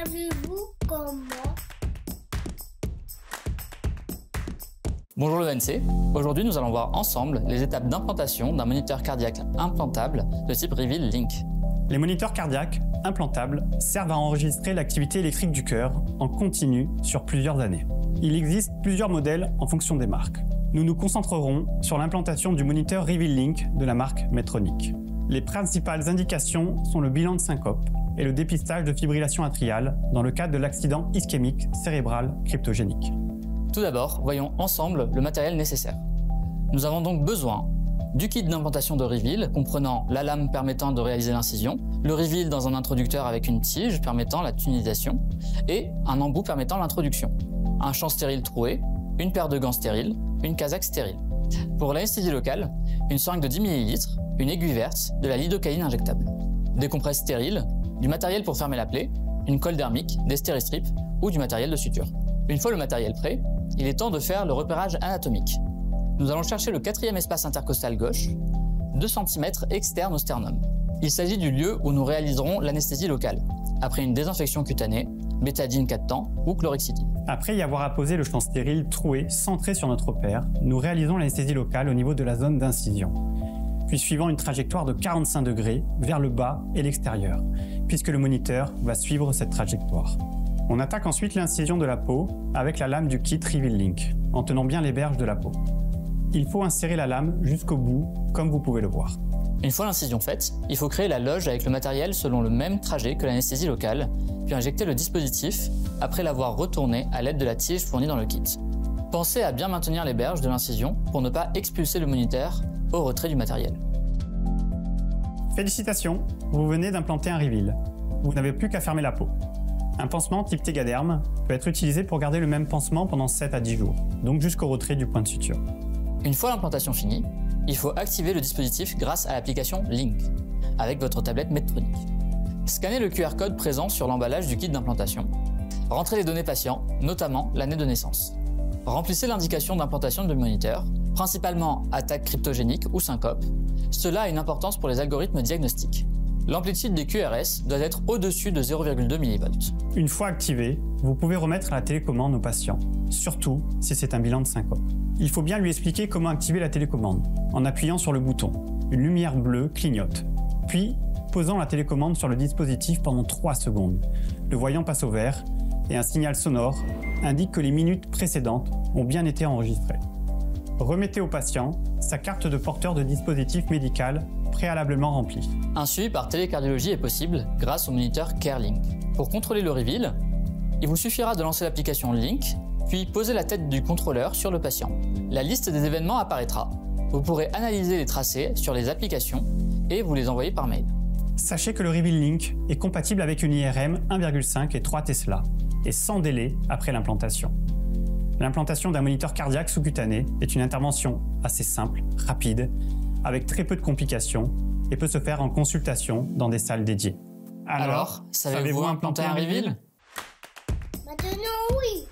Savez-vous comment? Bonjour le NC, aujourd'hui nous allons voir ensemble les étapes d'implantation d'un moniteur cardiaque implantable de type Reveal Link. Les moniteurs cardiaques implantables servent à enregistrer l'activité électrique du cœur en continu sur plusieurs années. Il existe plusieurs modèles en fonction des marques. Nous nous concentrerons sur l'implantation du moniteur Reveal Link de la marque Medtronic. Les principales indications sont le bilan de syncope et le dépistage de fibrillation atriale dans le cadre de l'accident ischémique cérébral cryptogénique. Tout d'abord, voyons ensemble le matériel nécessaire. Nous avons donc besoin du kit d'implantation de Reveal comprenant la lame permettant de réaliser l'incision, le Reveal dans un introducteur avec une tige permettant la tunisation et un embout permettant l'introduction, un champ stérile troué, une paire de gants stériles, une casaque stérile. Pour l'anesthésie locale, une seringue de 10 ml, une aiguille verte, de la lidocaïne injectable, des compresses stériles, du matériel pour fermer la plaie, une colle dermique, des stéristrips ou du matériel de suture. Une fois le matériel prêt, il est temps de faire le repérage anatomique. Nous allons chercher le 4e espace intercostal gauche, 2 cm externe au sternum. Il s'agit du lieu où nous réaliserons l'anesthésie locale, après une désinfection cutanée, bétadine 4 temps ou chlorhexidine. Après y avoir apposé le champ stérile troué centré sur notre opère, nous réalisons l'anesthésie locale au niveau de la zone d'incision, puis suivant une trajectoire de 45 degrés vers le bas et l'extérieur, puisque le moniteur va suivre cette trajectoire. On attaque ensuite l'incision de la peau avec la lame du kit Reveal Link, en tenant bien les berges de la peau. Il faut insérer la lame jusqu'au bout, comme vous pouvez le voir. Une fois l'incision faite, il faut créer la loge avec le matériel selon le même trajet que l'anesthésie locale, puis injecter le dispositif après l'avoir retourné à l'aide de la tige fournie dans le kit. Pensez à bien maintenir les berges de l'incision pour ne pas expulser le moniteur au retrait du matériel. Félicitations, vous venez d'implanter un Reveal. Vous n'avez plus qu'à fermer la peau. Un pansement type Tegaderm peut être utilisé pour garder le même pansement pendant 7 à 10 jours, donc jusqu'au retrait du point de suture. Une fois l'implantation finie, il faut activer le dispositif grâce à l'application Link, avec votre tablette Medtronic. Scannez le QR code présent sur l'emballage du kit d'implantation. Rentrez les données patients, notamment l'année de naissance. Remplissez l'indication d'implantation du moniteur, principalement attaque cryptogénique ou syncope. Cela a une importance pour les algorithmes diagnostiques. L'amplitude des QRS doit être au-dessus de 0,2 mV. Une fois activé, vous pouvez remettre la télécommande au patient, surtout si c'est un bilan de syncope. Il faut bien lui expliquer comment activer la télécommande, en appuyant sur le bouton. Une lumière bleue clignote, puis posant la télécommande sur le dispositif pendant 3 secondes. Le voyant passe au vert et un signal sonore indique que les minutes précédentes ont bien été enregistrées. Remettez au patient sa carte de porteur de dispositif médical préalablement remplie. Un suivi par télécardiologie est possible grâce au moniteur CareLink. Pour contrôler le Reveal, il vous suffira de lancer l'application Link, puis poser la tête du contrôleur sur le patient. La liste des événements apparaîtra. Vous pourrez analyser les tracés sur les applications et vous les envoyer par mail. Sachez que le Reveal Link est compatible avec une IRM 1,5 et 3 Tesla et sans délai après l'implantation. L'implantation d'un moniteur cardiaque sous-cutané est une intervention assez simple, rapide, avec très peu de complications et peut se faire en consultation dans des salles dédiées. Alors, savez-vous implanter un Reveal? Maintenant oui!